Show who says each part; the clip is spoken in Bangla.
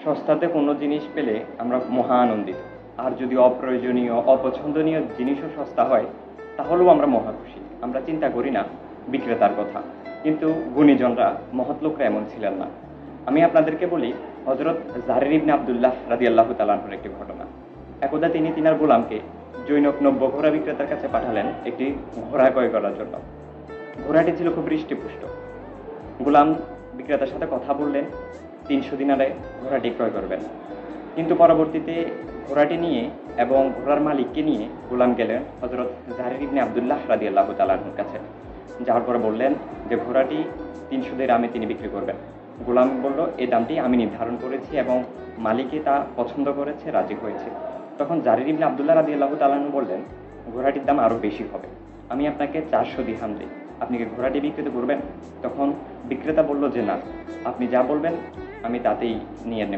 Speaker 1: সস্তাতে কোনো জিনিস পেলে আমরা মহা আনন্দিত, আর যদি অপ্রয়োজনীয় অপছন্দনীয় জিনিসও সস্তা হয় তাহলেও আমরা মহা খুশি। আমরা চিন্তা করি না বিক্রেতার কথা। কিন্তু গুণীজনরা, মহৎ লোকরা এমন ছিলেন না। আমি আপনাদেরকে বলি হযরত জারির ইবনে আব্দুল্লাহ রাদিয়াল্লাহু তাআলা আনহুর একটি ঘটনা। একদা তিনি তিনার গোলামকে জৈনক নব্য ঘোড়া বিক্রেতার কাছে পাঠালেন একটি ঘোড়া ক্রয় করার জন্য। ঘোড়াটি ছিল খুব হৃষ্টপুষ্ট। গোলাম বিক্রেতার সাথে কথা বললেন 300 দিনারে ঘোড়াটি ক্রয় করবেন। কিন্তু পরবর্তীতে ঘোড়াটি নিয়ে এবং ঘোড়ার মালিককে নিয়ে গোলাম গেলেন হযরত জারির ইবনে আব্দুল্লাহ রাদিয়াল্লাহু তাআলা আনহুর কাছে। যাওয়ার পরে বললেন যে ঘোড়াটি 300 দিরহামে তিনি বিক্রি করবেন। গোলাম বলল, এই দামটি আমি নির্ধারণ করেছি এবং মালিকে তা পছন্দ করেছে, রাজি হয়েছে। তখন জারির ইবনে আব্দুল্লাহ রাদিয়াল্লাহু তাআলা আনহু বললেন, ঘোড়াটির দাম আরো বেশি হবে, আমি আপনাকে 400 দিরহাম দিই, আপনি কি ঘোড়াটি বিক্রি করবেন? তখন বিক্রেতা বলল যে না, আপনি যা বলবেন আমি তাতেই নিয়ে নেব।